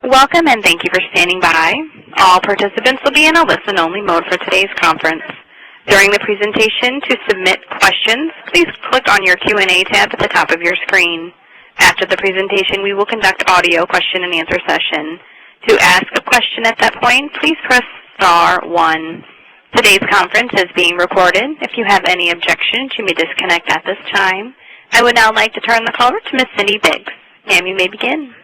Welcome and thank you for standing by. All participants will be in a listen-only mode for today's conference. During the presentation, to submit questions, please click on your Q&A tab at the top of your screen. After the presentation, we will conduct audio question and answer session. To ask a question at that point, please press *1. Today's conference is being recorded. If you have any objections, you may disconnect at this time. I would now like to turn the call over to Ms. Cindy Biggs. Ma'am, you may begin.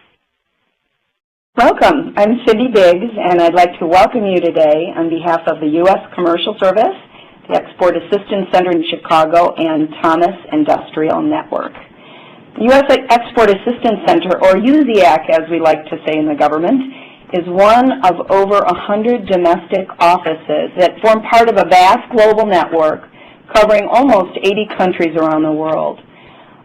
Welcome. I'm Cindy Biggs, and I'd like to welcome you today on behalf of the U.S. Commercial Service, the Export Assistance Center in Chicago, and Thomas Industrial Network. The U.S. Export Assistance Center, or USIAC as we like to say in the government, is one of over 100 domestic offices that form part of a vast global network covering almost 80 countries around the world.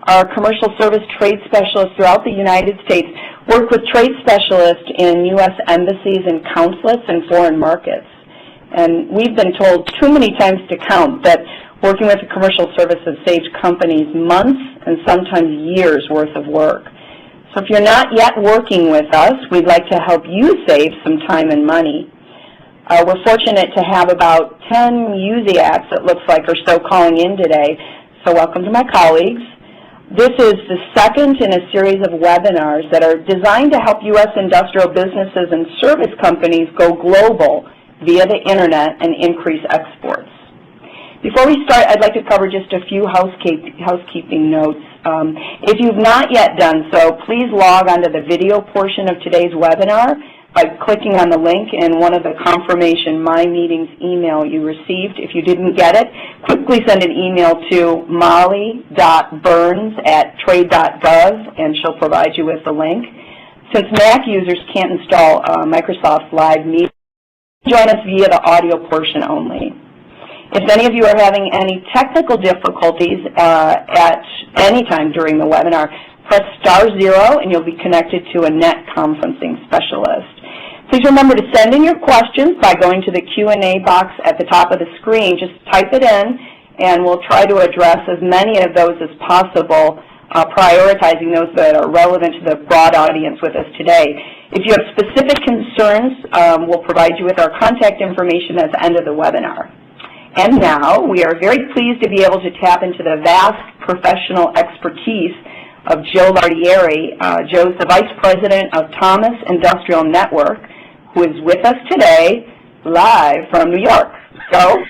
Our commercial service trade specialists throughout the United States work with trade specialists in U.S. embassies and consulates in foreign markets. And we've been told too many times to count that working with the commercial service has saved companies months and sometimes years worth of work. So if you're not yet working with us, we'd like to help you save some time and money. We're fortunate to have about 10 USIACs, it looks like, or so calling in today. So welcome to my colleagues. This is the second in a series of webinars that are designed to help U.S. industrial businesses and service companies go global via the Internet and increase exports. Before we start, I'd like to cover just a few housekeeping notes. If you've not yet done so, please log onto the video portion of today's webinar by clicking on the link in one of the confirmation My Meetings email you received. If you didn't get it, quickly send an email to molly.burns@trade.gov and she'll provide you with the link. Since Mac users can't install Microsoft Live Meet, join us via the audio portion only. If any of you are having any technical difficulties at any time during the webinar, press *0 and you'll be connected to a net conferencing specialist. Please remember to send in your questions by going to the Q&A box at the top of the screen. Just type it in, and we'll try to address as many of those as possible, prioritizing those that are relevant to the broad audience with us today. If you have specific concerns, we'll provide you with our contact information at the end of the webinar. And now, we are very pleased to be able to tap into the vast professional expertise of Joe Lardieri. Joe's the Vice President of Thomas Industrial Network, who is with us today live from New York. Joe?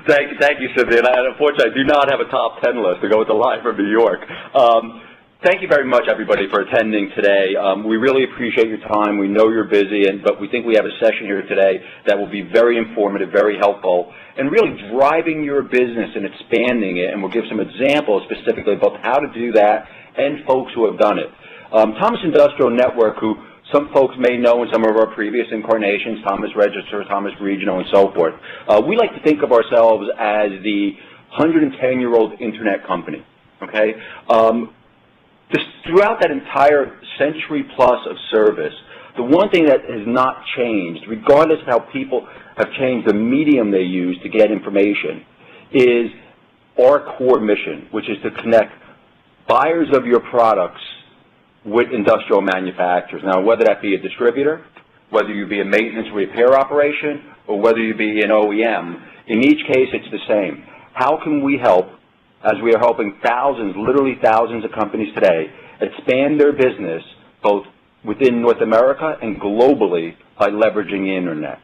Thank you, Cynthia. And unfortunately, I do not have a top 10 list to go with the live from New York. Thank you very much, everybody, for attending today. We really appreciate your time. We know you're busy, but we think we have a session here today that will be very informative, very helpful, and really driving your business and expanding it. And we'll give some examples specifically about how to do that and folks who have done it. Thomas Industrial Network, who some folks may know in some of our previous incarnations, Thomas Register, Thomas Regional, and so forth. We like to think of ourselves as the 110-year-old Internet company, okay? Just throughout that entire century-plus of service, the one thing that has not changed, regardless of how people have changed the medium they use to get information, is our core mission, which is to connect buyers of your products with industrial manufacturers. Now, whether that be a distributor, whether you be a maintenance repair operation, or whether you be an OEM, in each case it's the same. How can we help, as we are helping thousands, literally thousands of companies today, expand their business both within North America and globally by leveraging the Internet?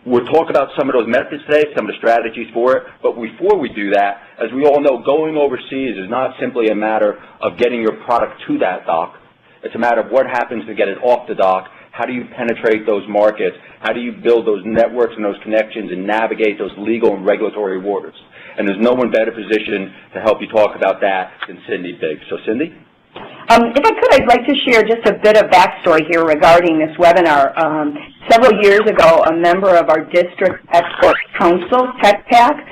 We'll talk about some of those methods today, some of the strategies for it, but before we do that, as we all know, going overseas is not simply a matter of getting your product to that dock. It's a matter of what happens to get it off the dock. How do you penetrate those markets? How do you build those networks and those connections and navigate those legal and regulatory waters? And there's no one better positioned to help you talk about that than Cindy Biggs. So, Cindy? If I could, I'd like to share just a bit of backstory here regarding this webinar. Several years ago, a member of our District Export Council, TechPAC,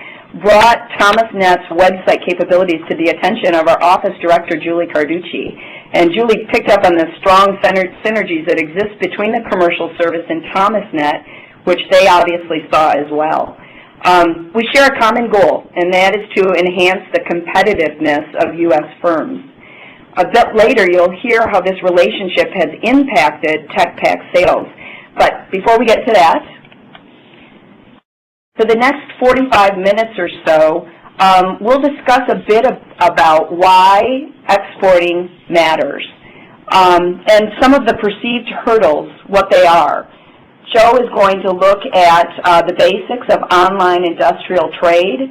brought ThomasNet's website capabilities to the attention of our office director, Julie Carducci. And Julie picked up on the strong synergies that exist between the commercial service and ThomasNet, which they obviously saw as well. We share a common goal, and that is to enhance the competitiveness of U.S. firms. A bit later, you'll hear how this relationship has impacted TechPack sales. But before we get to that, for the next 45 minutes or so, we'll discuss a bit about why exporting matters and some of the perceived hurdles, what they are. Joe is going to look at the basics of online industrial trade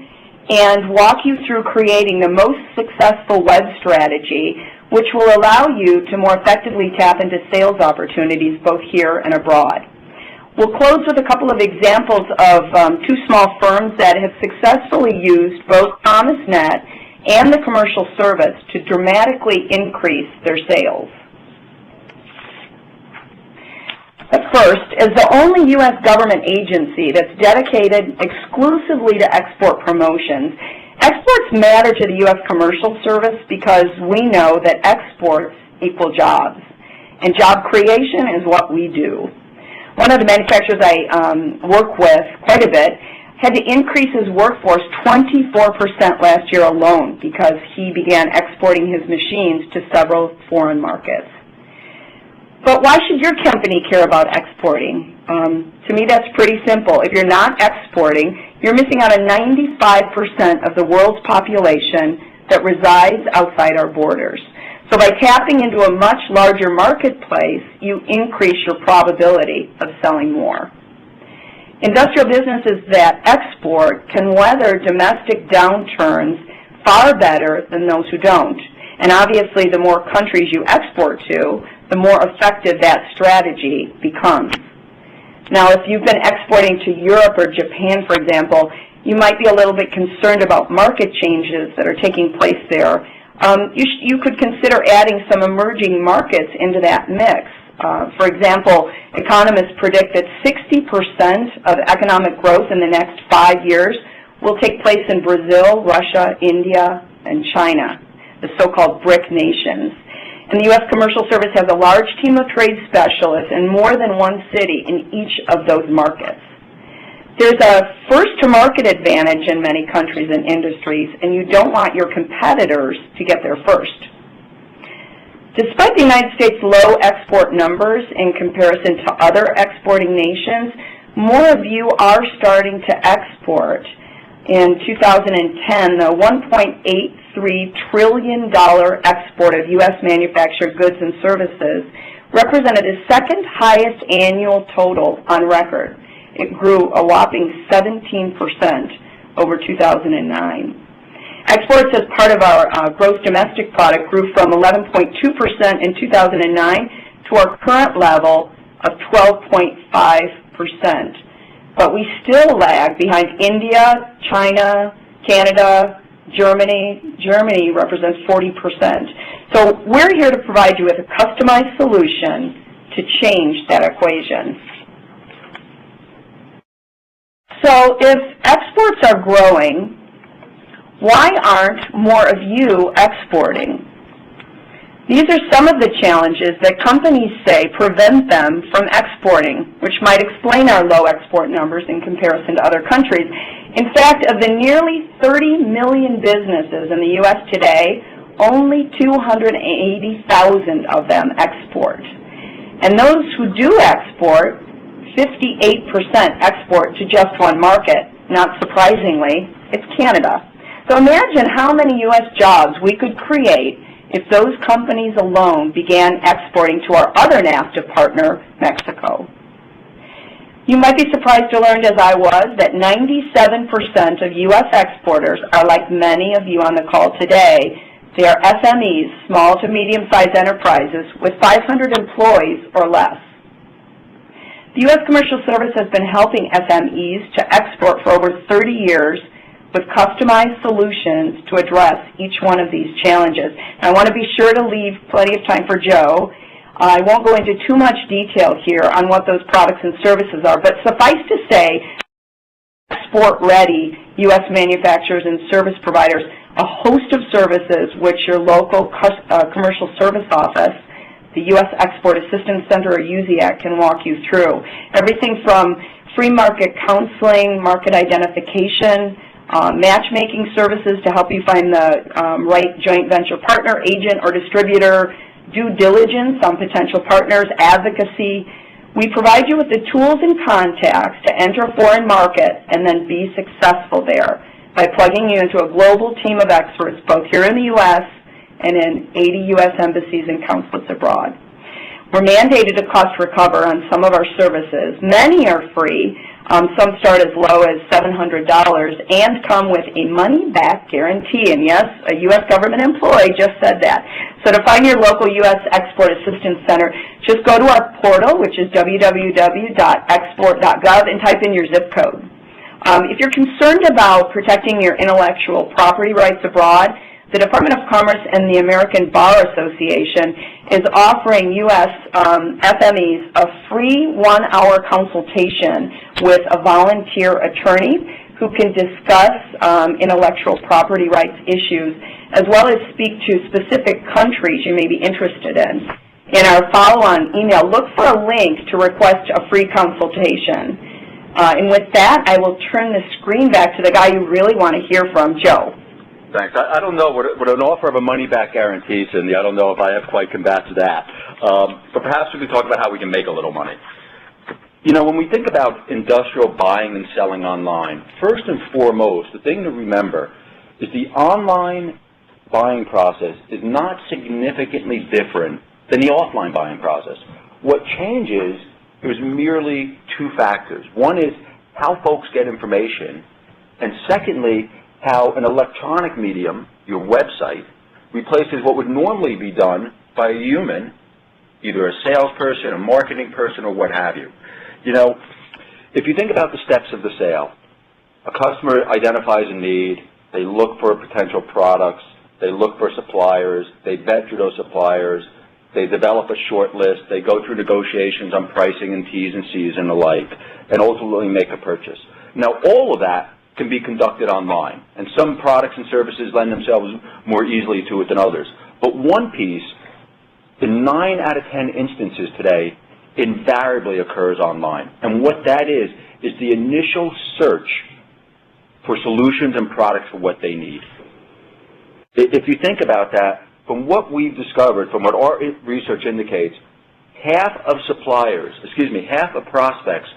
and walk you through creating the most successful web strategy, which will allow you to more effectively tap into sales opportunities both here and abroad. We'll close with a couple of examples of two small firms that have successfully used both ThomasNet and the commercial service to dramatically increase their sales. But first, as the only U.S. government agency that's dedicated exclusively to export promotions, exports matter to the U.S. Commercial Service because we know that exports equal jobs, and job creation is what we do. One of the manufacturers I work with quite a bit had to increase his workforce 24% last year alone because he began exporting his machines to several foreign markets. But why should your company care about exporting? To me, that's pretty simple. If you're not exporting, you're missing out on 95% of the world's population that resides outside our borders. So by tapping into a much larger marketplace, you increase your probability of selling more. Industrial businesses that export can weather domestic downturns far better than those who don't. And obviously, the more countries you export to, the more effective that strategy becomes. Now, if you've been exporting to Europe or Japan, for example, you might be a little bit concerned about market changes that are taking place there. You could consider adding some emerging markets into that mix. For example, economists predict that 60% of economic growth in the next 5 years will take place in Brazil, Russia, India, and China, the so-called BRIC nations. And the U.S. Commercial Service has a large team of trade specialists in more than one city in each of those markets. There's a first-to-market advantage in many countries and industries, and you don't want your competitors to get there first. Despite the United States' low export numbers in comparison to other exporting nations, more of you are starting to export. In 2010, the $1.83 trillion export of U.S. manufactured goods and services represented the second highest annual total on record. It grew a whopping 17% over 2009. Exports as part of our gross domestic product grew from 11.2% in 2009 to our current level of 12.5%. But we still lag behind India, China, Canada, Germany. Germany represents 40%. So we're here to provide you with a customized solution to change that equation. So if exports are growing, why aren't more of you exporting? These are some of the challenges that companies say prevent them from exporting, which might explain our low export numbers in comparison to other countries. In fact, of the nearly 30 million businesses in the U.S. today, only 280,000 of them export. And those who do export, 58% export to just one market. Not surprisingly, it's Canada. So imagine how many U.S. jobs we could create if those companies alone began exporting to our other NAFTA partner, Mexico. You might be surprised to learn, as I was, that 97% of U.S. exporters are like many of you on the call today. They are SMEs, small to medium-sized enterprises, with 500 employees or less. The U.S. Commercial Service has been helping SMEs to export for over 30 years with customized solutions to address each one of these challenges. And I want to be sure to leave plenty of time for Joe. I won't go into too much detail here on what those products and services are, but suffice to say, export-ready U.S. manufacturers and service providers, a host of services which your local commercial service office, the U.S. Export Assistance Center or USIAC, can walk you through. Everything from free market counseling, market identification, matchmaking services to help you find the right joint venture partner, agent, or distributor, due diligence on potential partners, advocacy. We provide you with the tools and contacts to enter a foreign market and then be successful there by plugging you into a global team of experts both here in the U.S. and in 80 U.S. embassies and consulates abroad. We're mandated to cost recover on some of our services. Many are free. Some start as low as $700 and come with a money-back guarantee. And yes, a U.S. government employee just said that. So to find your local U.S. Export Assistance Center, just go to our portal, which is www.export.gov, and type in your zip code. If you're concerned about protecting your intellectual property rights abroad, the Department of Commerce and the American Bar Association is offering U.S. FMEs a free 1-hour consultation with a volunteer attorney who can discuss intellectual property rights issues, as well as speak to specific countries you may be interested in. In our follow-on email, look for a link to request a free consultation. And with that, I will turn the screen back to the guy you really want to hear from, Joe. Thanks. I don't know what an offer of a money-back guarantee, Cindy. I don't know if I have quite combated that. But perhaps we can talk about how we can make a little money. You know, when we think about industrial buying and selling online, first and foremost, the thing to remember is the online buying process is not significantly different than the offline buying process. What changes is merely two factors. One is how folks get information, and secondly, how an electronic medium, your website, replaces what would normally be done by a human, either a salesperson, a marketing person, or what have you. You know, if you think about the steps of the sale, a customer identifies a need, they look for potential products, they look for suppliers, they vet through those suppliers, they develop a short list, they go through negotiations on pricing and T's and C's and the like, and ultimately make a purchase. Now, all of that can be conducted online, and some products and services lend themselves more easily to it than others. But one piece, in 9 out of 10 instances today, invariably occurs online. And what that is the initial search for solutions and products for what they need. If you think about that, from what we've discovered, from what our research indicates, half of prospects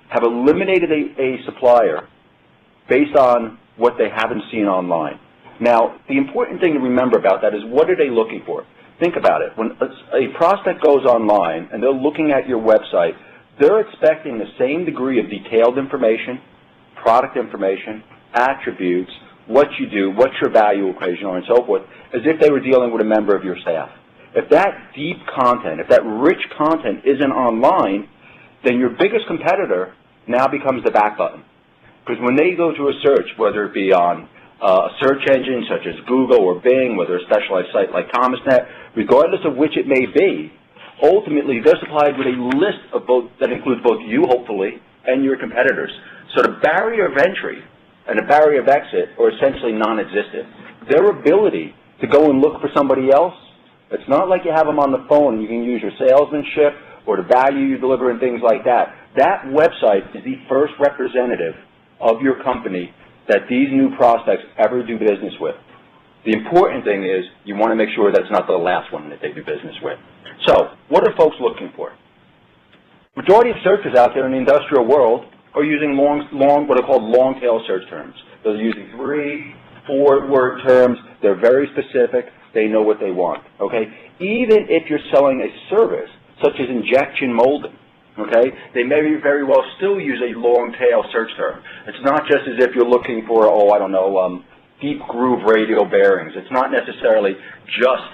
have eliminated a supplier based on what they haven't seen online. Now, the important thing to remember about that is, what are they looking for? Think about it. When a prospect goes online and they're looking at your website, they're expecting the same degree of detailed information, product information, attributes, what you do, what your value equation are, and so forth, as if they were dealing with a member of your staff. If that deep content, if that rich content isn't online, then your biggest competitor now becomes the back button. Because when they go to a search, whether it be on a search engine such as Google or Bing, whether a specialized site like Thomasnet, regardless of which it may be, ultimately they're supplied with a list of both that includes both you, hopefully, and your competitors. So the barrier of entry and the barrier of exit are essentially non-existent. Their ability to go and look for somebody else, it's not like you have them on the phone and you can use your salesmanship or the value you deliver and things like that. That website is the first representative of your company that these new prospects ever do business with. The important thing is you want to make sure that's not the last one that they do business with. So, what are folks looking for? Majority of searchers out there in the industrial world are using what are called long-tail search terms. They're using 3, 4-word terms. They're very specific. They know what they want, okay? Even if you're selling a service, such as injection molding, okay, they may very well still use a long-tail search term. It's not just as if you're looking for, deep groove radial bearings. It's not necessarily just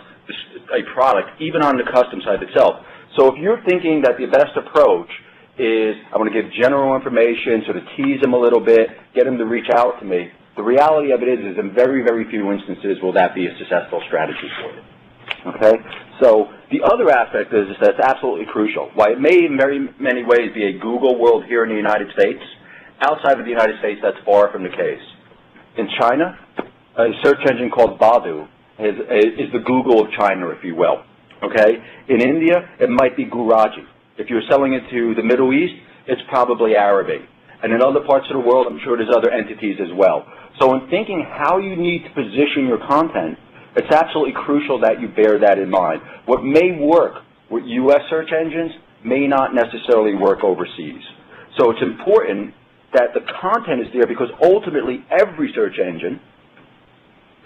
a product, even on the custom side itself. So if you're thinking that the best approach is, I want to give general information, sort of tease them a little bit, get them to reach out to me, the reality of it is in very, very few instances will that be a successful strategy for you. Okay? So the other aspect is that's absolutely crucial. While it may in very many ways be a Google world here in the United States, outside of the United States that's far from the case. In China, a search engine called Baidu is the Google of China, if you will. Okay? In India, it might be Guraji. If you're selling it to the Middle East, it's probably Arabic. And in other parts of the world, I'm sure there's other entities as well. So in thinking how you need to position your content, it's absolutely crucial that you bear that in mind. What may work with U.S. search engines may not necessarily work overseas. So it's important that the content is there because ultimately every search engine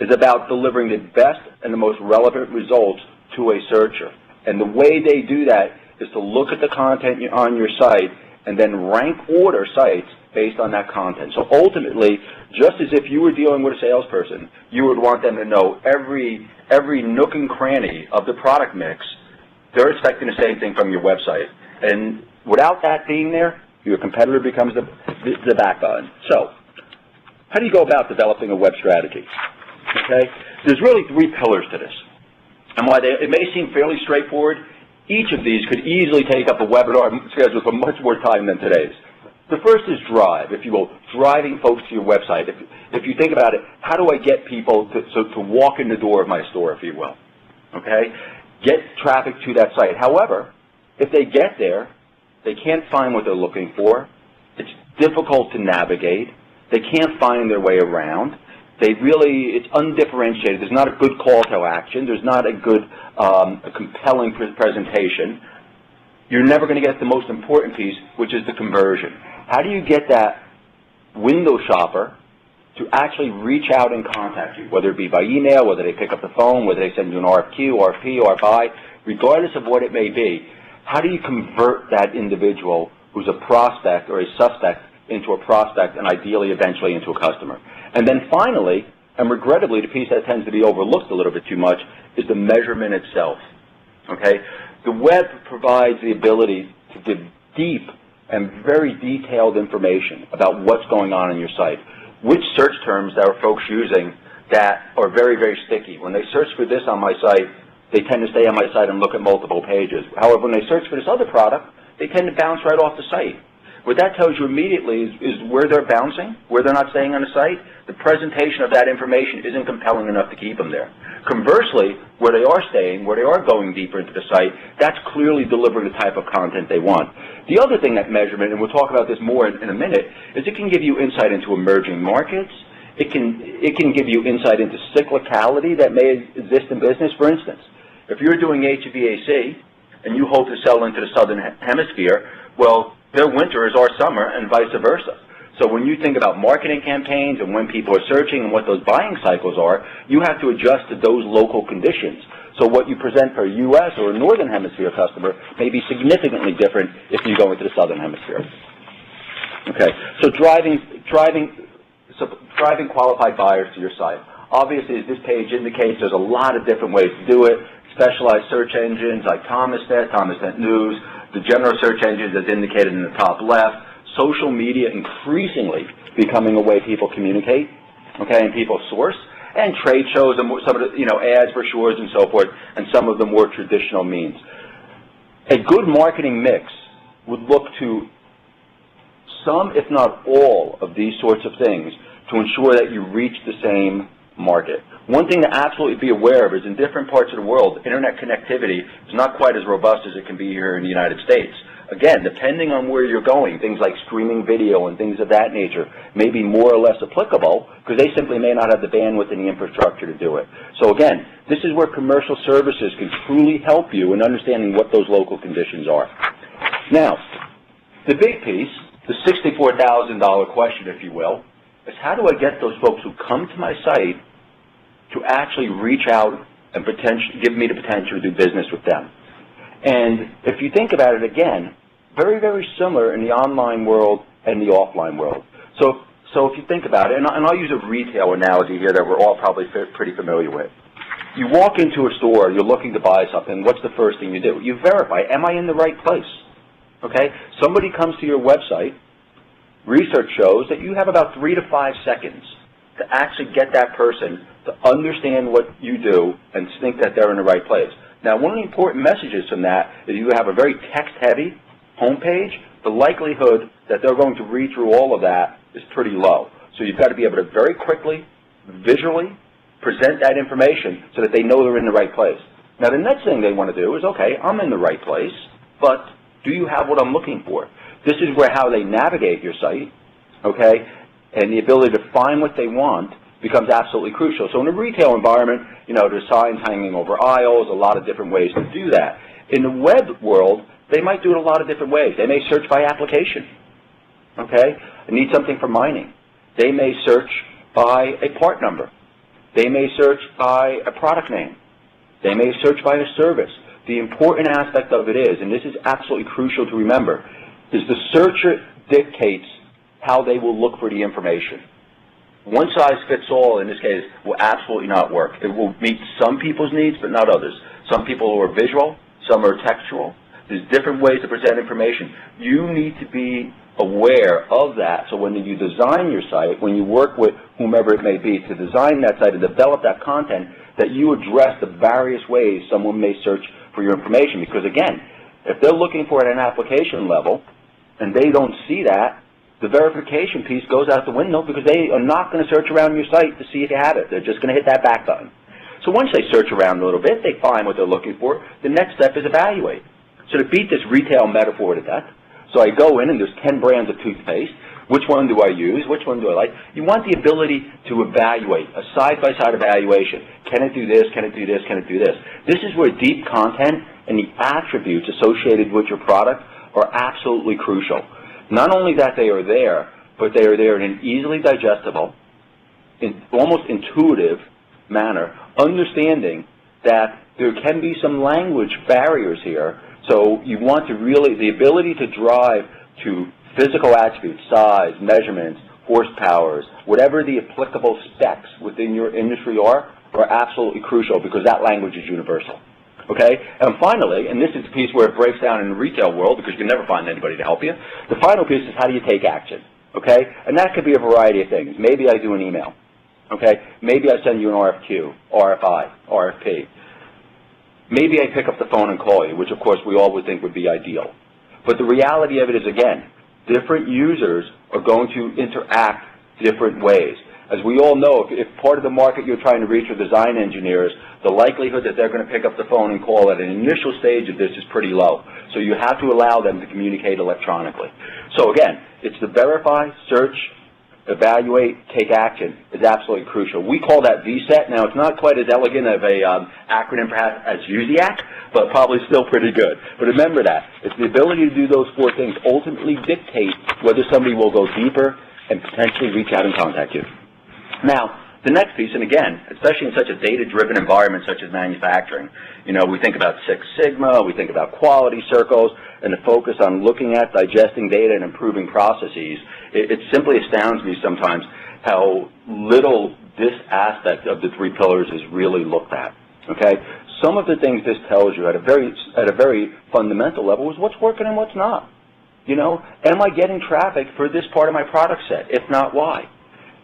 is about delivering the best and the most relevant results to a searcher. And the way they do that is to look at the content on your site and then rank order sites based on that content. So ultimately, just as if you were dealing with a salesperson, you would want them to know every nook and cranny of the product mix. They're expecting the same thing from your website. And without that being there, your competitor becomes the backbone. So how do you go about developing a web strategy? Okay? There's really three pillars to this. And while it may seem fairly straightforward, each of these could easily take up a webinar schedule for much more time than today's. The first is drive, if you will, driving folks to your website. If you think about it, how do I get people to walk in the door of my store, if you will? Okay? Get traffic to that site. However, if they get there, they can't find what they're looking for. It's difficult to navigate. They can't find their way around. It's undifferentiated. There's not a good call to action. There's not a good, a compelling presentation. You're never going to get the most important piece, which is the conversion. How do you get that window shopper to actually reach out and contact you, whether it be by email, whether they pick up the phone, whether they send you an RFQ, RFP, RFI, regardless of what it may be? How do you convert that individual who's a prospect or a suspect into a prospect and ideally eventually into a customer? And then finally, and regrettably the piece that tends to be overlooked a little bit too much, is the measurement itself. Okay? The web provides the ability to give deep and very detailed information about what's going on your site. Which search terms that are folks using that are very, very sticky? When they search for this on my site, they tend to stay on my site and look at multiple pages. However, when they search for this other product, they tend to bounce right off the site. What that tells you immediately is where they're bouncing, where they're not staying on the site. The presentation of that information isn't compelling enough to keep them there. Conversely, where they are staying, where they are going deeper into the site, that's clearly delivering the type of content they want. The other thing that measurement, and we'll talk about this more in a minute, is it can give you insight into emerging markets. It can give you insight into cyclicality that may exist in business. For instance, if you're doing HVAC and you hope to sell into the southern hemisphere, well, their winter is our summer and vice versa. So when you think about marketing campaigns and when people are searching and what those buying cycles are, you have to adjust to those local conditions. So what you present for a U.S. or a northern hemisphere customer may be significantly different if you go into the southern hemisphere. Okay, so driving qualified buyers to your site. Obviously, as this page indicates, there's a lot of different ways to do it. Specialized search engines like Thomasnet, Thomasnet News, the general search engines as indicated in the top left, social media increasingly becoming a way people communicate, okay, and people source, and trade shows and some of the, ads, brochures and so forth, and some of the more traditional means. A good marketing mix would look to some, if not all, of these sorts of things to ensure that you reach the same market. One thing to absolutely be aware of is in different parts of the world, internet connectivity is not quite as robust as it can be here in the United States. Again, depending on where you're going, things like streaming video and things of that nature may be more or less applicable because they simply may not have the bandwidth and the infrastructure to do it. So again, this is where commercial services can truly help you in understanding what those local conditions are. Now, the big piece, the $64,000 question, if you will, is how do I get those folks who come to my site to actually reach out and give me the potential to do business with them? And if you think about it again, very, very similar in the online world and the offline world. So if you think about it, and I'll use a retail analogy here that we're all probably pretty familiar with. You walk into a store, you're looking to buy something, what's the first thing you do? You verify, am I in the right place? Okay? Somebody comes to your website, research shows that you have about 3 to 5 seconds to actually get that person to understand what you do and think that they're in the right place. Now, one of the important messages from that is you have a very text-heavy homepage. The likelihood that they're going to read through all of that is pretty low. So you've got to be able to very quickly, visually, present that information so that they know they're in the right place. Now, the next thing they want to do is, okay, I'm in the right place, but do you have what I'm looking for? This is how they navigate your site okay? And the ability to find what they want becomes absolutely crucial. So in a retail environment, you know, there's signs hanging over aisles, a lot of different ways to do that. In the web world, they might do it a lot of different ways. They may search by application, okay? I need something for mining. They may search by a part number. They may search by a product name. They may search by a service. The important aspect of it is, and this is absolutely crucial to remember, is the searcher dictates how they will look for the information. One size fits all, in this case, will absolutely not work. It will meet some people's needs, but not others. Some people are visual, some are textual. There's different ways to present information. You need to be aware of that, so when you design your site, when you work with whomever it may be to design that site and develop that content, that you address the various ways someone may search for your information. Because again, if they're looking for it at an application level and they don't see that, the verification piece goes out the window because they are not going to search around your site to see if you have it. They're just going to hit that back button. So once they search around a little bit, they find what they're looking for. The next step is evaluate. So to beat this retail metaphor to death, so I go in and there's 10 brands of toothpaste. Which one do I use? Which one do I like? You want the ability to evaluate, a side-by-side evaluation. Can it do this? Can it do this? Can it do this? This is where deep content and the attributes associated with your product are absolutely crucial. Not only that they are there, but they are there in an easily digestible, almost intuitive manner, understanding that there can be some language barriers here. So you want to really, the ability to drive to physical attributes, size, measurements, horsepowers, whatever the applicable specs within your industry are absolutely crucial because that language is universal. Okay? And finally, and this is the piece where it breaks down in the retail world because you can never find anybody to help you, the final piece is how do you take action? Okay? And that could be a variety of things. Maybe I do an email. Okay? Maybe I send you an RFQ, RFI, RFP. Maybe I pick up the phone and call you, which of course we all would think would be ideal. But the reality of it is, again, different users are going to interact different ways. As we all know, if part of the market you're trying to reach are design engineers, the likelihood that they're going to pick up the phone and call at an initial stage of this is pretty low. So you have to allow them to communicate electronically. So again, it's to verify, search, evaluate, take action is absolutely crucial. We call that VSET. Now, it's not quite as elegant of a acronym perhaps as USIAC, but probably still pretty good. But remember that. It's the ability to do those four things ultimately dictate whether somebody will go deeper and potentially reach out and contact you. Now, the next piece, and again, especially in such a data-driven environment such as manufacturing, you know, we think about Six Sigma, we think about quality circles, and the focus on looking at, digesting data, and improving processes. It simply astounds me sometimes how little this aspect of the three pillars is really looked at. Okay, some of the things this tells you at a very fundamental level is what's working and what's not. You know, am I getting traffic for this part of my product set? If not, why?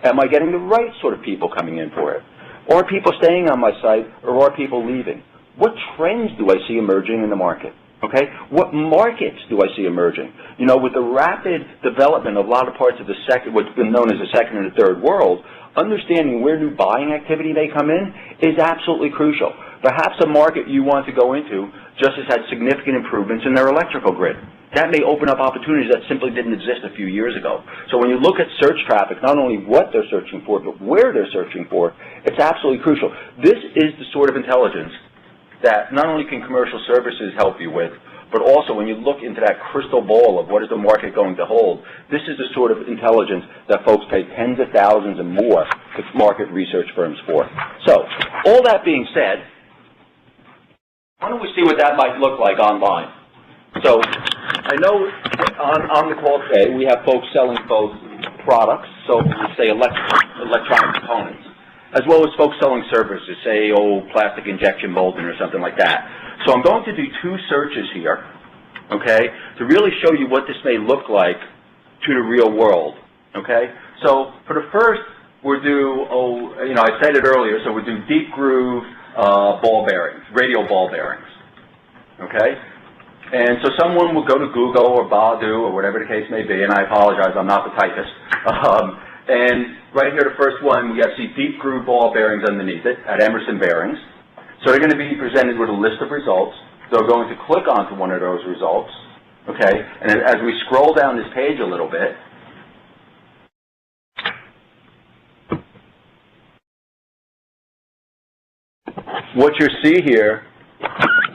Am I getting the right sort of people coming in for it? Or are people staying on my site, or are people leaving? What trends do I see emerging in the market? Okay, what markets do I see emerging? You know, with the rapid development of a lot of parts of the second, what's been known as the second and the third world, understanding where new buying activity may come in is absolutely crucial. Perhaps a market you want to go into just has had significant improvements in their electrical grid. That may open up opportunities that simply didn't exist a few years ago. So when you look at search traffic, not only what they're searching for, but where they're searching for, it's absolutely crucial. This is the sort of intelligence that not only can commercial services help you with, but also when you look into that crystal ball of what is the market going to hold, this is the sort of intelligence that folks pay tens of thousands and more to market research firms for. So, all that being said, why don't we see what that might look like online? So, I know on the call today we have folks selling both products, so we say electronic components, as well as folks selling services, say, plastic injection molding or something like that. So I'm going to do two searches here, okay, to really show you what this may look like to the real world, okay? So for the first, we'll do, I said it earlier, so we'll do deep groove ball bearings, radial ball bearings, okay? And so someone will go to Google or Baidu or whatever the case may be, and I apologize, I'm not the typist. And right here, the first one, we see deep groove ball bearings underneath it at Emerson Bearings. So they're going to be presented with a list of results. They're going to click onto one of those results, okay? And as we scroll down this page a little bit, what you see here,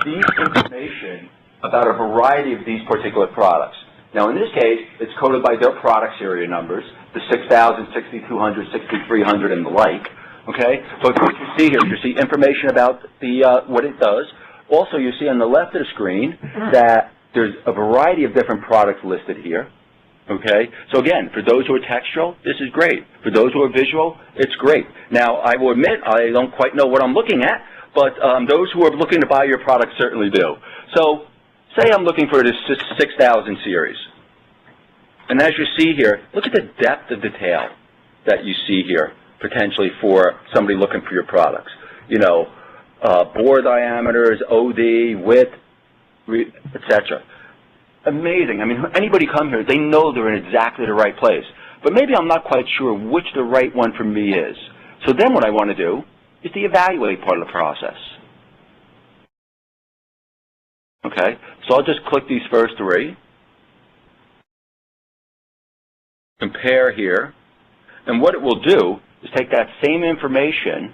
the information about a variety of these particular products. Now, in this case, it's coded by their product serial numbers, the 6000, 6200, 6300, and the like. Okay, but what you see here, you see information about the what it does. Also, you see on the left of the screen that there's a variety of different products listed here. Okay, so again, for those who are textual, this is great. For those who are visual, it's great. Now, I will admit I don't quite know what I'm looking at, but those who are looking to buy your product certainly do. So, say I'm looking for this 6000 series. And as you see here, look at the depth of detail that you see here, potentially for somebody looking for your products. You know, bore diameters, OD, width, etc. Amazing. I mean, anybody come here, they know they're in exactly the right place. But maybe I'm not quite sure which the right one for me is. So then what I want to do is the evaluate part of the process. Okay, so I'll just click these first three. Compare here. And what it will do is take that same information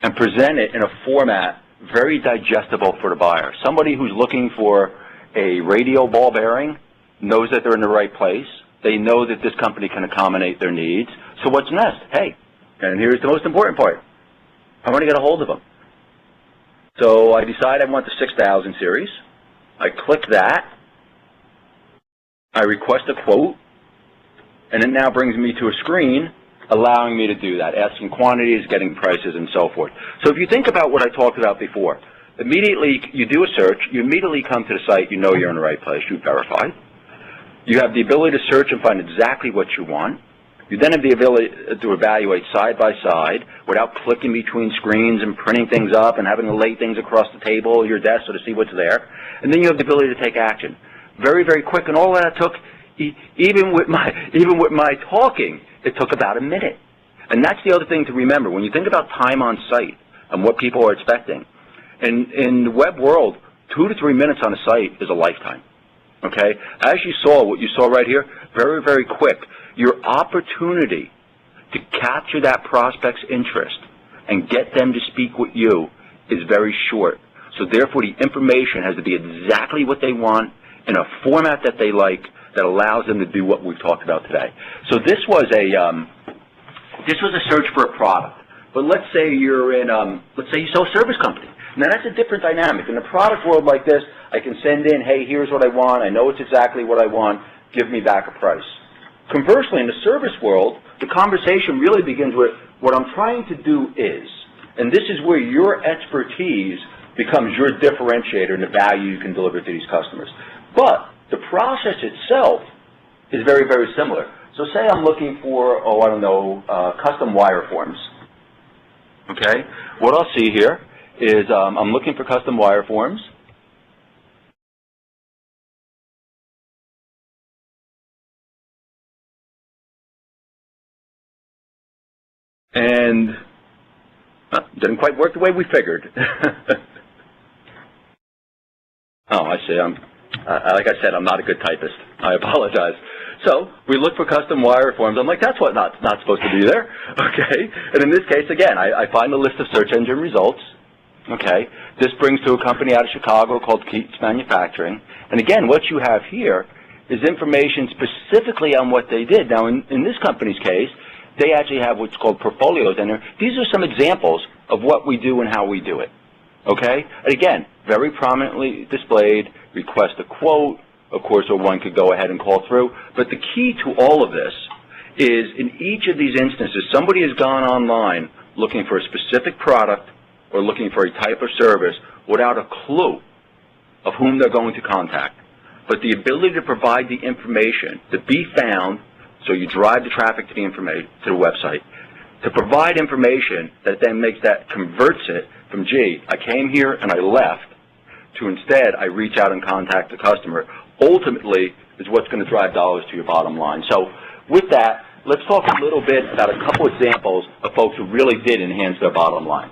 and present it in a format very digestible for the buyer. Somebody who's looking for a radial ball bearing knows that they're in the right place. They know that this company can accommodate their needs. So what's next? Hey, and here's the most important part. I want to get a hold of them. So I decide I want the 6000 series. I click that. I request a quote. And it now brings me to a screen allowing me to do that, asking quantities, getting prices, and so forth. So if you think about what I talked about before, immediately you do a search, you immediately come to the site, you know you're in the right place, you verify. You have the ability to search and find exactly what you want. You then have the ability to evaluate side by side without clicking between screens and printing things up and having to lay things across the table or your desk so to see what's there. And then you have the ability to take action. Very, very quick, and all that took, even with my talking, it took about a minute. And that's the other thing to remember. When you think about time on site and what people are expecting, in the web world, 2 to 3 minutes on a site is a lifetime. Okay? As you saw, what you saw right here, very, very quick. Your opportunity to capture that prospect's interest and get them to speak with you is very short. So therefore, the information has to be exactly what they want in a format that they like that allows them to do what we've talked about today. So this was a search for a product. But let's say you're in, let's say you sell a service company. Now that's a different dynamic. In a product world like this, I can send in, hey, here's what I want. I know it's exactly what I want. Give me back a price. Conversely, in the service world, the conversation really begins with what I'm trying to do is, and this is where your expertise becomes your differentiator and the value you can deliver to these customers. But the process itself is very, very similar. So say I'm looking for, custom wire forms. Okay? What I'll see here is I'm looking for custom wire forms. And didn't quite work the way we figured. Oh, I see. Like I said, I'm not a good typist. I apologize. So we look for custom wire forms. I'm like, that's what not supposed to be there. Okay. And in this case, again, I find a list of search engine results. Okay. This brings to a company out of Chicago called Keats Manufacturing. And again, what you have here is information specifically on what they did. Now, in this company's case, they actually have what's called portfolios in there. These are some examples of what we do and how we do it. Okay? And again, very prominently displayed, request a quote, of course, or one could go ahead and call through. But the key to all of this is in each of these instances, somebody has gone online looking for a specific product or looking for a type of service without a clue of whom they're going to contact. But the ability to provide the information to be found, so you drive the traffic to the website, to provide information that then converts it from, gee, I came here and I left, to instead I reach out and contact the customer, ultimately is what's going to drive dollars to your bottom line. So with that, let's talk a little bit about a couple examples of folks who really did enhance their bottom line.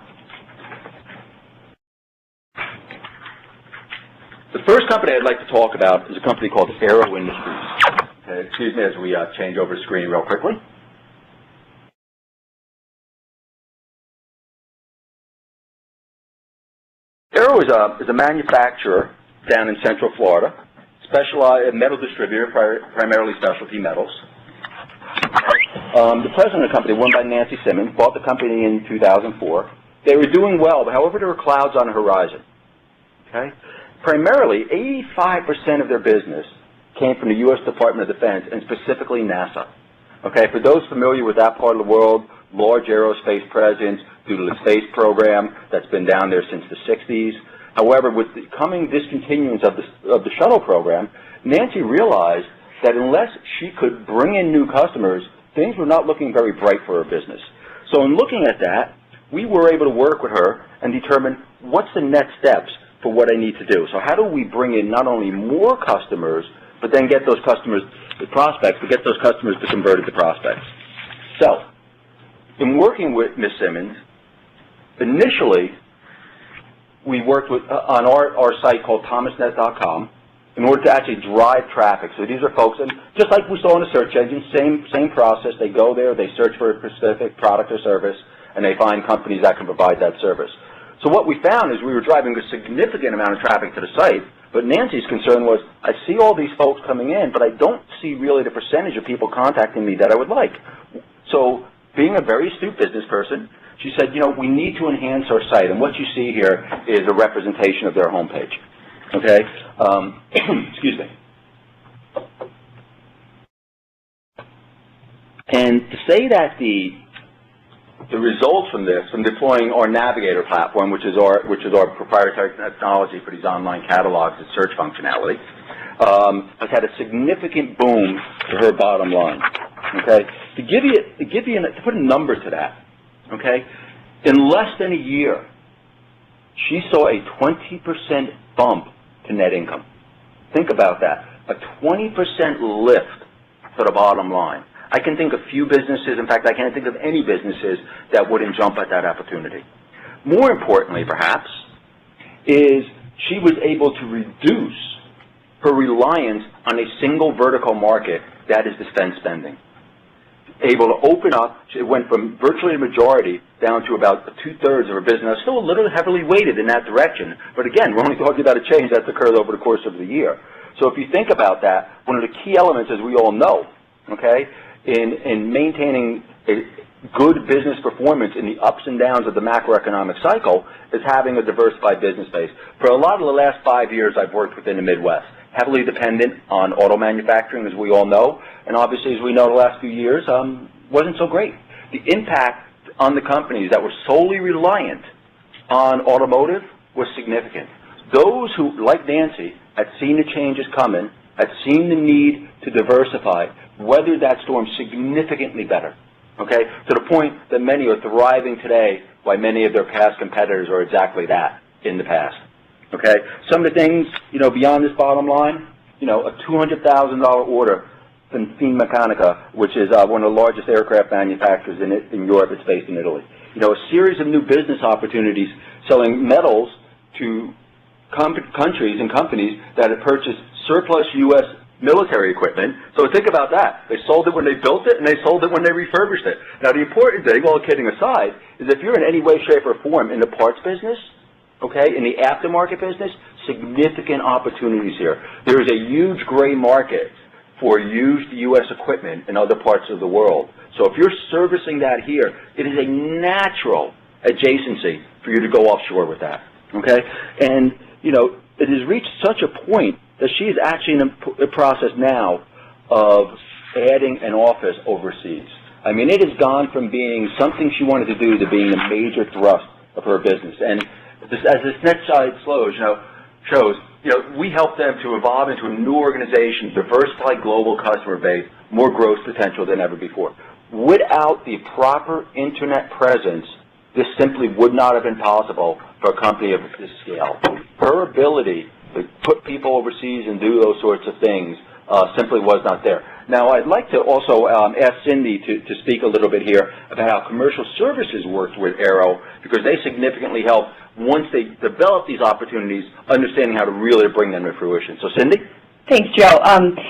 The first company I'd like to talk about is a company called Aero Industries. Okay, excuse me as we change over the screen real quickly. is a manufacturer down in Central Florida, specialized metal distributor, primarily specialty metals. The president of the company, run by Nancy Simmons, bought the company in 2004. They were doing well, but however, there were clouds on the horizon. Okay? Primarily, 85% of their business came from the U.S. Department of Defense, and specifically NASA. Okay? For those familiar with that part of the world, large aerospace presence due to the space program that's been down there since the 60s. However, with the coming discontinuance of the shuttle program, Nancy realized that unless she could bring in new customers, things were not looking very bright for her business. So in looking at that, we were able to work with her and determine what's the next steps for what I need to do. So how do we bring in not only more customers, but then get those customers, the prospects, but get those customers to convert into prospects. So in working with Ms. Simmons, initially we worked with, on our site called thomasnet.com, in order to actually drive traffic. So these are folks, and just like we saw in the search engine, same process. They go there, they search for a specific product or service, and they find companies that can provide that service. So what we found is we were driving a significant amount of traffic to the site, but Nancy's concern was, I see all these folks coming in, but I don't see really the percentage of people contacting me that I would like. So being a very astute business person, she said, you know, we need to enhance our site, and what you see here is a representation of their homepage. Okay? Excuse me. And to say that the results from this, from deploying our Navigator platform, which is our proprietary technology for these online catalogs and search functionality, has had a significant boom to her bottom line. Okay? To put a number to that, okay? In less than a year, she saw a 20% bump to net income. Think about that. A 20% lift to the bottom line. I can think of few businesses, in fact, I can't think of any businesses that wouldn't jump at that opportunity. More importantly, perhaps, is she was able to reduce her reliance on a single vertical market, that is defense spending. Able to open up, it went from virtually a majority down to about 2/3 of her business. Still a little heavily weighted in that direction, but again, we're only talking about a change that's occurred over the course of the year. So if you think about that, one of the key elements, as we all know, okay, in maintaining a good business performance in the ups and downs of the macroeconomic cycle is having a diversified business base. For a lot of the last 5 years, I've worked within the Midwest, heavily dependent on auto manufacturing, as we all know, and obviously, as we know, the last few years wasn't so great. The impact on the companies that were solely reliant on automotive was significant. Those who, like Nancy, had seen the changes coming, had seen the need to diversify, weathered that storm significantly better, okay, to the point that many are thriving today while many of their past competitors are exactly that in the past, okay? Some of the things, you know, beyond this bottom line, you know, a $200,000 order from Finmeccanica, which is one of the largest aircraft manufacturers in Europe. It's based in Italy. You know, a series of new business opportunities selling metals to countries and companies that had purchased surplus U.S. military equipment. So think about that. They sold it when they built it, and they sold it when they refurbished it. Now, the important thing, all kidding aside, is if you're in any way, shape, or form in the parts business, okay, in the aftermarket business, significant opportunities here. There is a huge gray market for used U.S. equipment in other parts of the world. So if you're servicing that here, it is a natural adjacency for you to go offshore with that, okay? And, you know, it has reached such a point that she is actually in the process now of adding an office overseas. I mean, it has gone from being something she wanted to do to being a major thrust of her business. And as this next slide shows, we help them to evolve into a new organization, diversified global customer base, more growth potential than ever before. Without the proper internet presence, this simply would not have been possible for a company of this scale. Her ability to put people overseas and do those sorts of things simply was not there. Now, I'd like to also ask Cindy to speak a little bit here about how commercial services worked with Aero, because they significantly helped, once they developed these opportunities, understanding how to really bring them to fruition. So, Cindy? Thanks, Joe.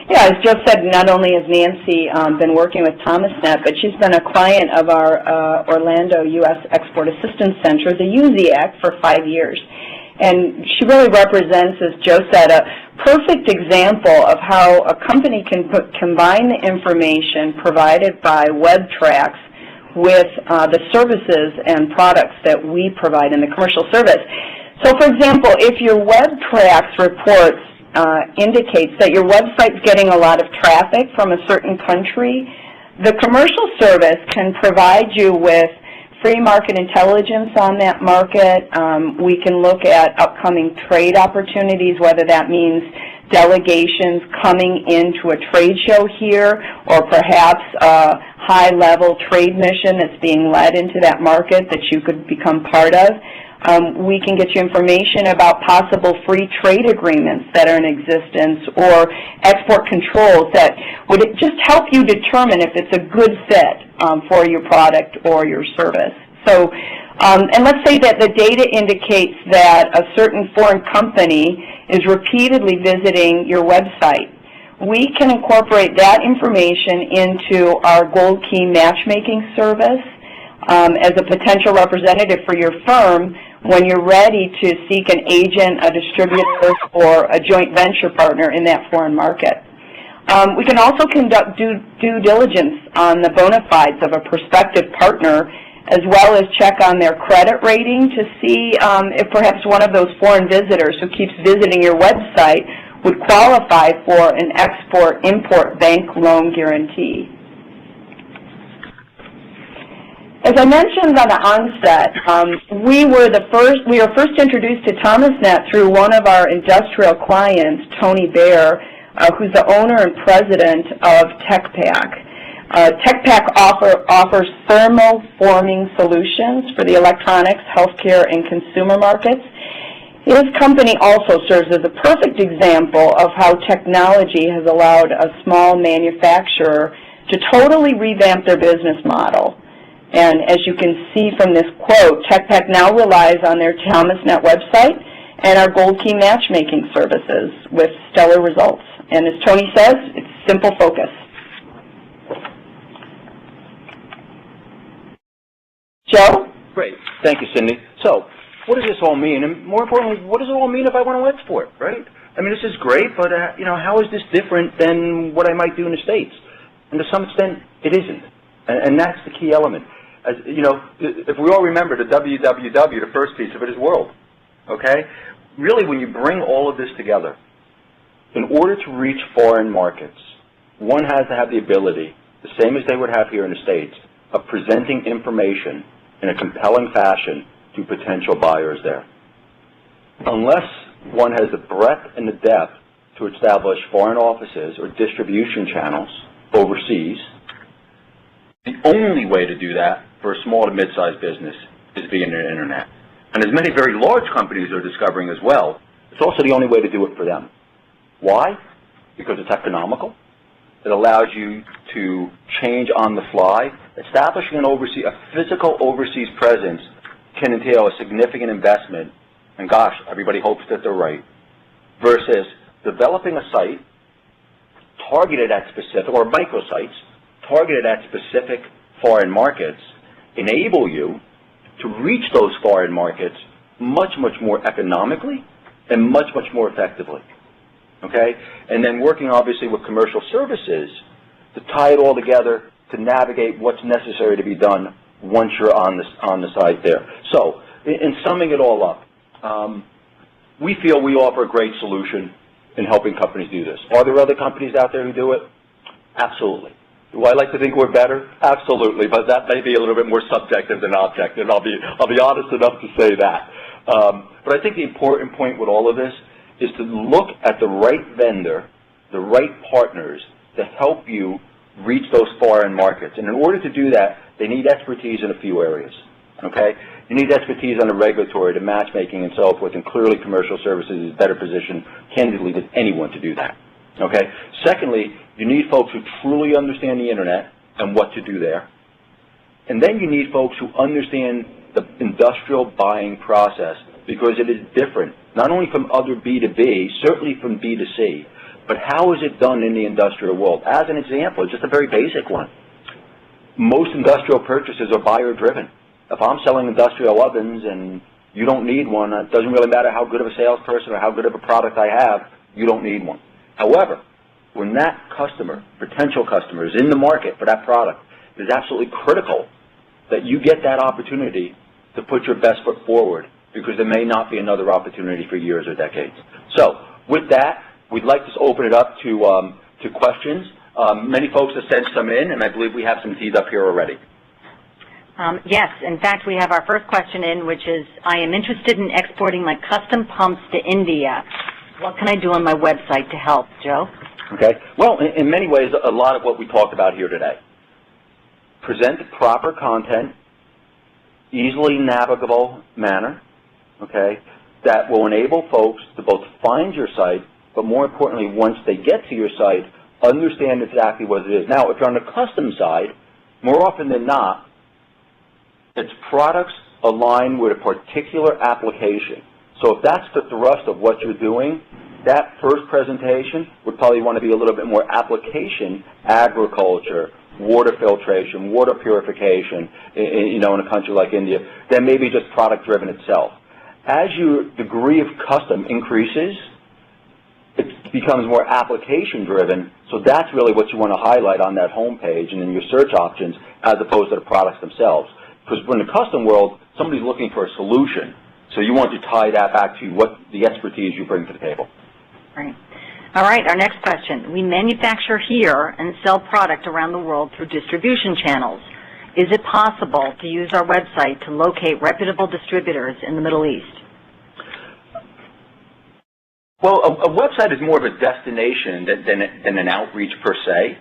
Yeah, as Joe said, not only has Nancy been working with Thomasnet, but she's been a client of our Orlando U.S. Export Assistance Center, the USEAC, for 5 years. And she really represents, as Joe said, a perfect example of how a company can combine the information provided by WebTrax with the services and products that we provide in the commercial service. So, for example, if your WebTrax reports indicates that your website's getting a lot of traffic from a certain country, the commercial service can provide you with free market intelligence on that market. We can look at upcoming trade opportunities, whether that means delegations coming into a trade show here, or perhaps a high-level trade mission that's being led into that market that you could become part of. We can get you information about possible free trade agreements that are in existence or export controls that would just help you determine if it's a good fit for your product or your service. So, and let's say that the data indicates that a certain foreign company is repeatedly visiting your website. We can incorporate that information into our Gold Key matchmaking service as a potential representative for your firm when you're ready to seek an agent, a distributor, or a joint venture partner in that foreign market. We can also conduct due diligence on the bona fides of a prospective partner, as well as check on their credit rating to see if perhaps one of those foreign visitors who keeps visiting your website would qualify for an export-import bank loan guarantee. As I mentioned on the onset, we were first introduced to ThomasNet through one of our industrial clients, Tony Baer, who's the owner and president of TechPack. TechPack offers thermoforming solutions for the electronics, healthcare, and consumer markets. His company also serves as a perfect example of how technology has allowed a small manufacturer to totally revamp their business model. And as you can see from this quote, TechPack now relies on their ThomasNet website and our Gold Key matchmaking services with stellar results. And as Tony says, it's simple focus. Joe? Great. Thank you, Cindy. So, what does this all mean? And more importantly, what does it all mean if I want to export, right? I mean, this is great, but, you know, how is this different than what I might do in the States? And to some extent, it isn't. And that's the key element. As, you know, if we all remember the WWW, the first piece of it is world, okay? Really, when you bring all of this together, in order to reach foreign markets, one has to have the ability, the same as they would have here in the States, of presenting information in a compelling fashion to potential buyers there. Unless one has the breadth and the depth to establish foreign offices or distribution channels overseas, the only way to do that for a small to mid-sized business is via the internet. And as many very large companies are discovering as well, it's also the only way to do it for them. Why? Because it's economical. It allows you to change on the fly. Establishing a physical overseas presence can entail a significant investment, and gosh, everybody hopes that they're right, versus developing a site targeted at specific, or microsites, targeted at specific foreign markets, enable you to reach those foreign markets much, much more economically and much, much more effectively. Okay? And then working obviously with commercial services to tie it all together to navigate what's necessary to be done once you're on the site there. So, in summing it all up, we feel we offer a great solution in helping companies do this. Are there other companies out there who do it? Absolutely. Do I like to think we're better? Absolutely, but that may be a little bit more subjective than objective. I'll be honest enough to say that. But I think the important point with all of this is to look at the right vendor, the right partners to help you reach those foreign markets. And in order to do that, they need expertise in a few areas. Okay? You need expertise on the regulatory, the matchmaking, and so forth, and clearly commercial services is better positioned, candidly, than anyone to do that. Okay? Secondly, you need folks who truly understand the Internet and what to do there. And then you need folks who understand the industrial buying process, because it is different, not only from other B2B, certainly from B2C, but how is it done in the industrial world? As an example, just a very basic one. Most industrial purchases are buyer-driven. If I'm selling industrial ovens and You don't need one. It doesn't really matter how good of a salesperson or how good of a product I have. You don't need one. However, when that customer, potential customer, is in the market for that product, it is absolutely critical that you get that opportunity to put your best foot forward, because there may not be another opportunity for years or decades. So, with that, we'd like to open it up to questions. Many folks have sent some in, and I believe we have some teed up here already. Yes, in fact, we have our first question in, which is, I am interested in exporting my custom pumps to India. What can I do on my website to help, Joe? Okay. Well, in many ways, a lot of what we talked about here today. Present proper content, easily navigable manner, okay, that will enable folks to both find your site, but more importantly, once they get to your site, understand exactly what it is. Now, if you're on the custom side, more often than not, it's products aligned with a particular application. So if that's the thrust of what you're doing, that first presentation would probably want to be a little bit more application, agriculture, water filtration, water purification, in a country like India, than maybe just product-driven itself. As your degree of custom increases, it becomes more application-driven, so that's really what you want to highlight on that home page and in your search options, as opposed to the products themselves. Because in the custom world, somebody's looking for a solution, so you want to tie that back to what the expertise you bring to the table. Right. All right, our next question. We manufacture here and sell product around the world through distribution channels. Is it possible to use our website to locate reputable distributors in the Middle East? Well, a website is more of a destination than an outreach per se.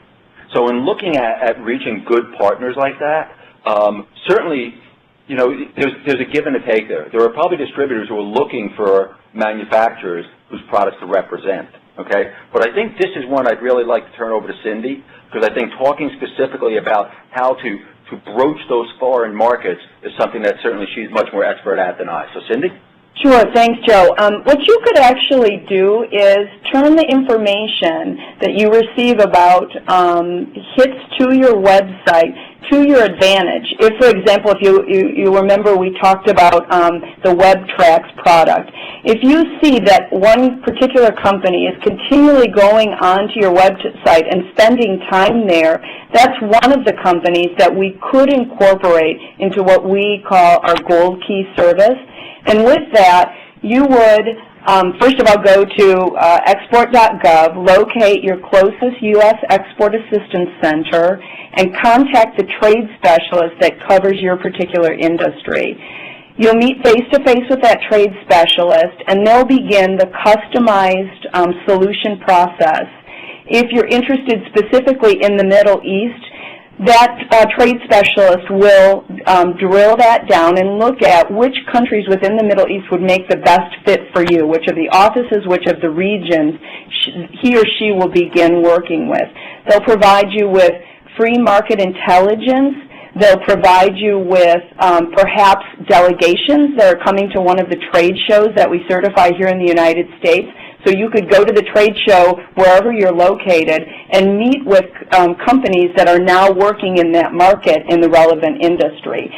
So in looking at reaching good partners like that, certainly, there's a give and a take there. There are probably distributors who are looking for manufacturers whose products to represent, okay? But I think this is one I'd really like to turn over to Cindy, because I think talking specifically about how to broach those foreign markets is something that certainly she's much more expert at than I. So, Cindy? Sure, thanks, Joe. What you could actually do is turn the information that you receive about hits to your website to your advantage. If, for example, if you remember we talked about the WebTrax product. If you see that one particular company is continually going onto your website and spending time there, that's one of the companies that we could incorporate into what we call our Gold Key service. And with that, you would, first of all, go to export.gov, locate your closest U.S. Export Assistance Center, and contact the trade specialist that covers your particular industry. You'll meet face-to-face with that trade specialist, and they'll begin the customized solution process. If you're interested specifically in the Middle East, that trade specialist will drill that down and look at which countries within the Middle East would make the best fit for you, which of the offices, which of the regions he or she will begin working with. They'll provide you with free market intelligence. They'll provide you with perhaps delegations that are coming to one of the trade shows that we certify here in the United States. So you could go to the trade show wherever you're located and meet with companies that are now working in that market in the relevant industry.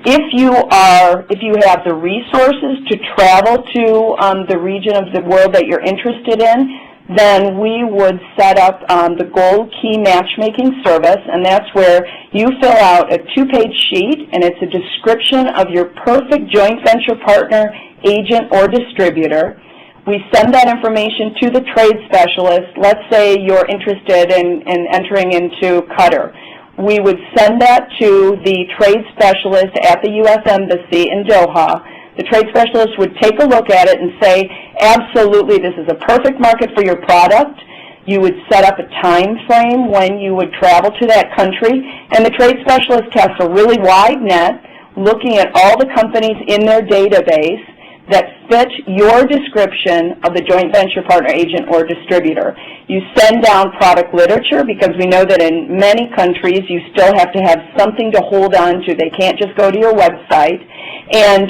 If you have the resources to travel to the region of the world that you're interested in, then we would set up the Gold Key matchmaking service, and that's where you fill out a 2-page sheet, and it's a description of your perfect joint venture partner, agent, or distributor. We send that information to the trade specialist. Let's say you're interested in entering into Qatar. We would send that to the trade specialist at the U.S. Embassy in Doha. The trade specialist would take a look at it and say, absolutely, this is a perfect market for your product. You would set up a time frame when you would travel to that country, and the trade specialist casts a really wide net looking at all the companies in their database that fit your description of the joint venture partner, agent, or distributor. You send down product literature, because we know that in many countries you still have to have something to hold on to. They can't just go to your website. And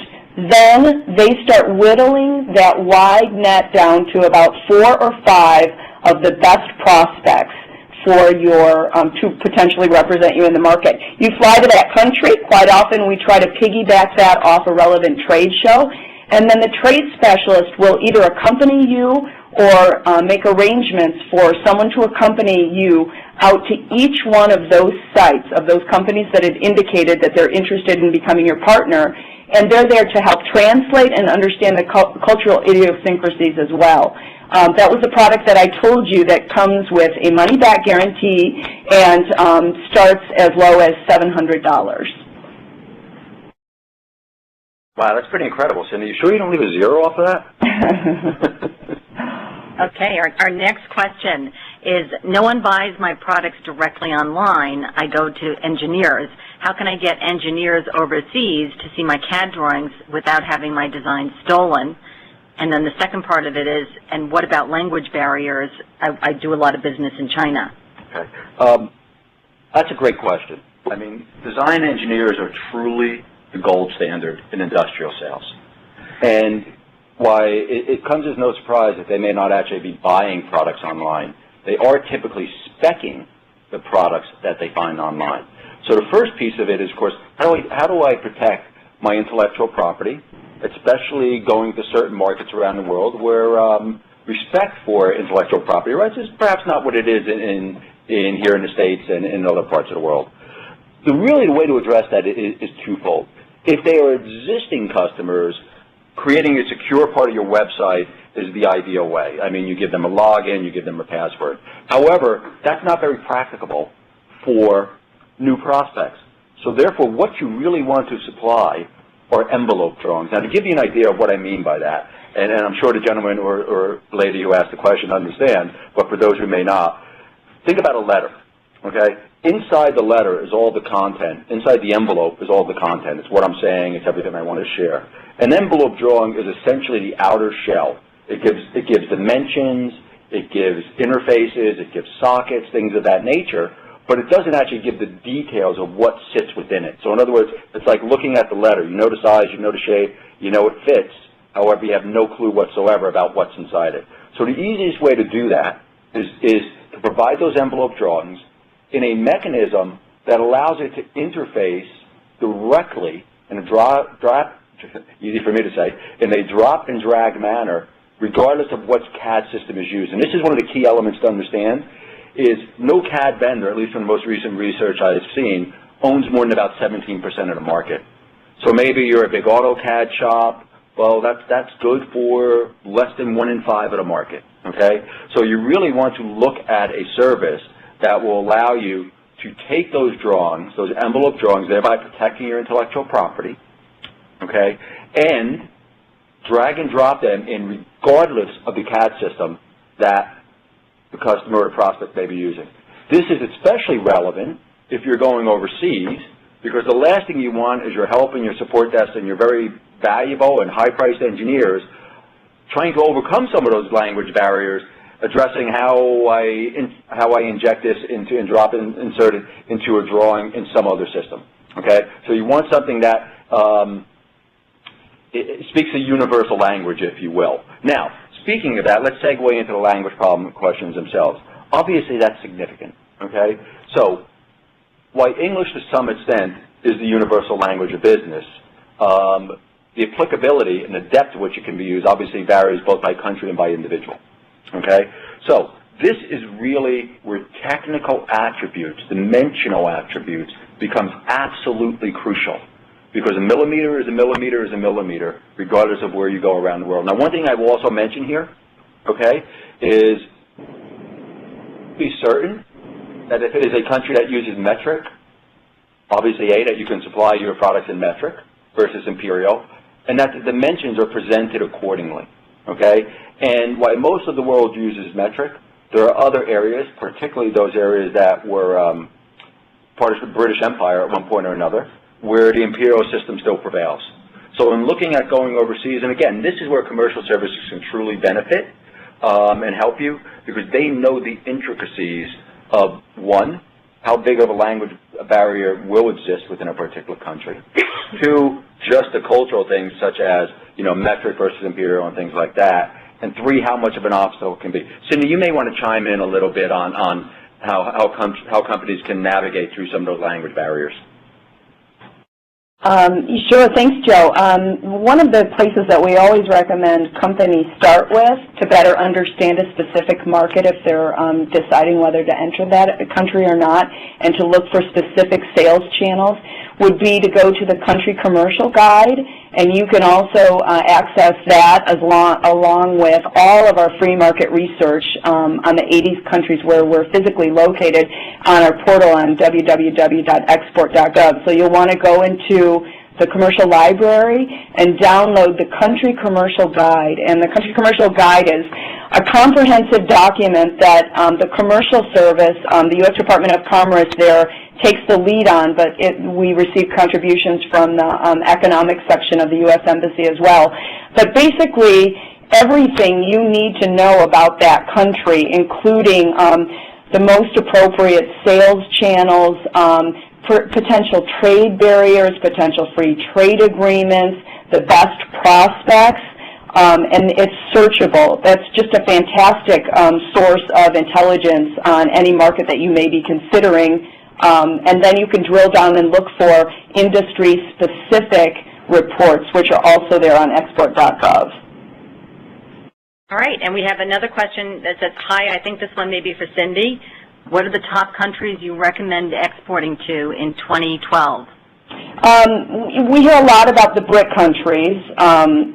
then they start whittling that wide net down to about 4 or 5 of the best prospects for your to potentially represent you in the market. You fly to that country. Quite often we try to piggyback that off a relevant trade show, And then the trade specialist will either accompany you or make arrangements for someone to accompany you out to each one of those sites, of those companies that had indicated that they're interested in becoming your partner, and they're there to help translate and understand the cultural idiosyncrasies as well. That was a product that I told you that comes with a money-back guarantee and starts as low as $700. Wow, that's pretty incredible, Cindy. You sure you don't leave a zero off of that? Okay, our next question is, no one buys my products directly online. I go to engineers. How can I get engineers overseas to see my CAD drawings without having my design stolen? And then the second part of it is, and what about language barriers? I do a lot of business in China. Okay. That's a great question. I mean, design engineers are truly the gold standard in industrial sales. And why it comes as no surprise that they may not actually be buying products online. They are typically speccing the products that they find online. So the first piece of it is, of course, how do I protect my intellectual property, especially going to certain markets around the world where respect for intellectual property rights is perhaps not what it is in here in the States and in other parts of the world. The way to address that is twofold. If they are existing customers, creating a secure part of your website is the ideal way. I mean, you give them a login, you give them a password. However, that's not very practicable for new prospects. So therefore, what you really want to supply are envelope drawings. Now, to give you an idea of what I mean by that, and I'm sure the gentleman or lady who asked the question understands, but for those who may not, think about a letter, okay? Inside the letter is all the content. Inside the envelope is all the content. It's what I'm saying. It's everything I want to share. An envelope drawing is essentially the outer shell. It gives dimensions, it gives interfaces, it gives sockets, things of that nature, but it doesn't actually give the details of what sits within it. So in other words, it's like looking at the letter. You know the size, you know the shape, you know it fits. However, you have no clue whatsoever about what's inside it. So the easiest way to do that is to provide those envelope drawings in a mechanism that allows it to interface directly in a easy for me to say, in a drop and drag manner, regardless of what CAD system is used. And this is one of the key elements to understand, is no CAD vendor, at least from the most recent research I've seen, owns more than about 17% of the market. So maybe you're a big AutoCAD shop, well, that's good for less than 1 in 5 of the market, okay? So you really want to look at a service that will allow you to take those drawings, those envelope drawings, thereby protecting your intellectual property, okay, and drag and drop them in regardless of the CAD system that the customer or prospect may be using. This is especially relevant if you're going overseas, because the last thing you want is your help and your support desk and your very valuable and high-priced engineers trying to overcome some of those language barriers, addressing how I inject this into and insert it into a drawing in some other system. Okay, so you want something that it speaks a universal language, if you will. Now, speaking of that, let's segue into the language problem questions themselves. Obviously, that's significant. Okay, so while English to some extent is the universal language of business, the applicability and the depth to which it can be used obviously varies both by country and by individual. Okay, so this is really where technical attributes, dimensional attributes, becomes absolutely crucial, because a millimeter is a millimeter is a millimeter, regardless of where you go around the world. Now, one thing I will also mention here, okay, is be certain that if it is a country that uses metric, obviously, that you can supply your products in metric versus imperial, and that the dimensions are presented accordingly. Okay, and while most of the world uses metric, there are other areas, particularly those areas that were part of the British Empire at one point or another, where the imperial system still prevails. So in looking at going overseas, and again, this is where commercial services can truly benefit and help you, because they know the intricacies of, one, how big of a language barrier will exist within a particular country. Two, just the cultural things such as, metric versus imperial and things like that. And three, how much of an obstacle it can be. Cindy, you may want to chime in a little bit on how companies can navigate through some of those language barriers. Sure. Thanks, Joe. One of the places that we always recommend companies start with to better understand a specific market if they're deciding whether to enter that country or not, and to look for specific sales channels, would be to go to the Country Commercial Guide, and you can also access that along with all of our free market research on the 80 countries where we're physically located on our portal on www.export.gov. So you'll want to go into the commercial library and download the Country Commercial Guide. And the Country Commercial Guide is a comprehensive document that the Commercial Service, the U.S. Department of Commerce there, takes the lead on, but we receive contributions from the economic section of the U.S. Embassy as well. But basically, everything you need to know about that country, including the most appropriate sales channels, potential trade barriers, potential free trade agreements, the best prospects, and it's searchable. That's just a fantastic source of intelligence on any market that you may be considering. And then you can drill down and look for industry-specific reports, which are also there on export.gov. All right, and we have another question that says, hi, I think this one may be for Cindy. What are the top countries you recommend exporting to in 2012? We hear a lot about the BRIC countries,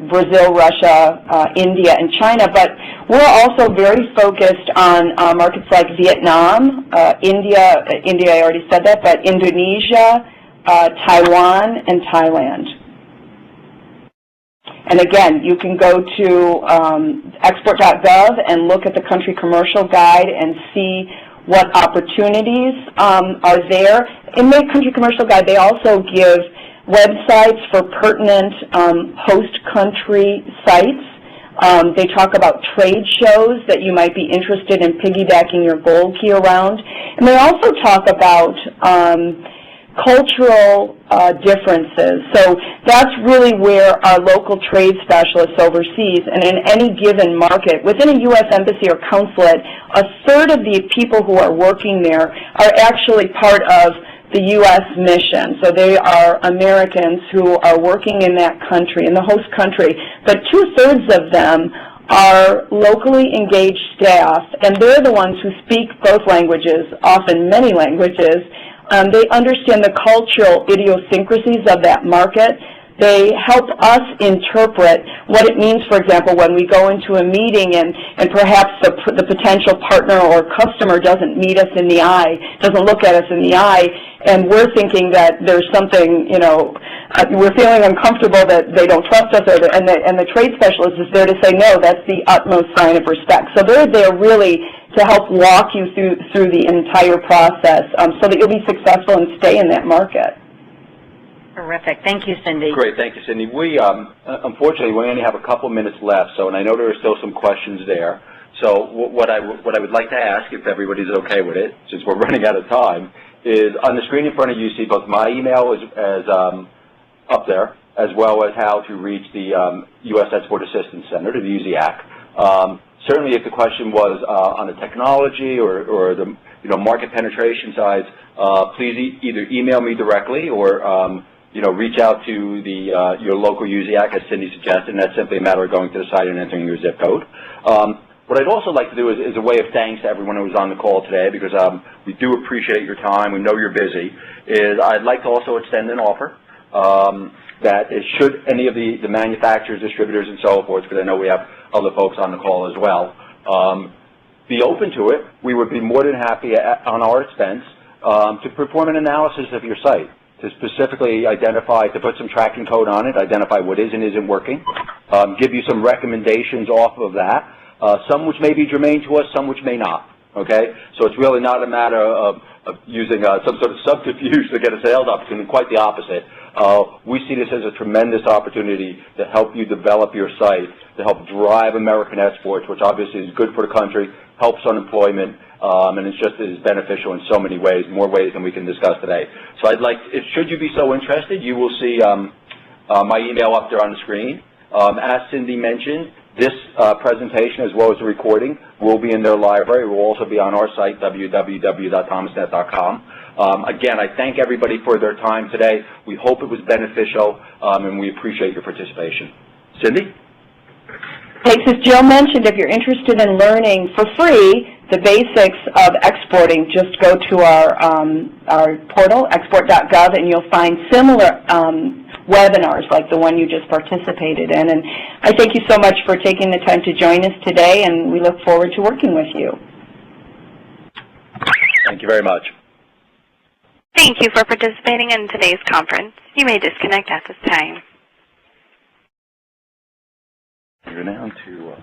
Brazil, Russia, India, and China, but we're also very focused on markets like Vietnam, India, I already said that, but Indonesia, Taiwan, and Thailand. And again, you can go to export.gov and look at the Country Commercial Guide and see what opportunities are there. In the Country Commercial Guide, they also give websites for pertinent host country sites. They talk about trade shows that you might be interested in piggybacking your gold key around. And they also talk about cultural differences. So that's really where our local trade specialists overseas, and in any given market, within a U.S. embassy or consulate, a third of the people who are working there are actually part of the U.S. mission. So they are Americans who are working in that country, in the host country, but two-thirds of them are locally engaged staff, and they're the ones who speak both languages, often many languages. They understand the cultural idiosyncrasies of that market. They help us interpret what it means, for example, when we go into a meeting and perhaps the potential partner or customer doesn't meet us in the eye, doesn't look at us in the eye, and we're thinking that there's something, we're feeling uncomfortable that they don't trust us, and the trade specialist is there to say, no, that's the utmost sign of respect. So they're there really to help walk you through the entire process so that you'll be successful and stay in that market. Terrific. Thank you, Cindy. Great. Thank you, Cindy. We, unfortunately, we only have a couple minutes left, and I know there are still some questions there. So what I would like to ask, if everybody's okay with it, since we're running out of time, is on the screen in front of you, see both my email as up there, as well as how to reach the U.S. Export Assistance Center, to the USIAC. Certainly, if the question was on the technology or the market penetration side, please either email me directly or reach out to your local USIAC, as Cindy suggested, and that's simply a matter of going to the site and entering your zip code. What I'd also like to do is a way of thanks to everyone who was on the call today, because we do appreciate your time. We know you're busy. I'd like to also extend an offer that should any of the manufacturers, distributors, and so forth, because I know we have other folks on the call as well, be open to it. We would be more than happy on our expense to perform an analysis of your site, to specifically identify, to put some tracking code on it, identify what is and isn't working, give you some recommendations off of that, some which may be germane to us, some which may not, okay? So it's really not a matter of using some sort of subterfuge to get a sales opportunity, quite the opposite. We see this as a tremendous opportunity to help you develop your site, to help drive American exports, which obviously is good for the country, helps unemployment, and it's just as beneficial in so many ways, more ways than we can discuss today. So I'd like, should you be so interested, you will see my email up there on the screen. As Cindy mentioned, This presentation, as well as the recording, will be in their library. It will also be on our site, www.thomasnet.com. Again, I thank everybody for their time today. We hope it was beneficial, and we appreciate your participation. Cindy? Thanks. As Jill mentioned, if you're interested in learning for free the basics of exporting, just go to our portal, export.gov, and you'll find similar webinars like the one you just participated in. And I thank you so much for taking the time to join us today, and we look forward to working with you. Thank you very much. Thank you for participating in today's conference. You may disconnect at this time. You're down to...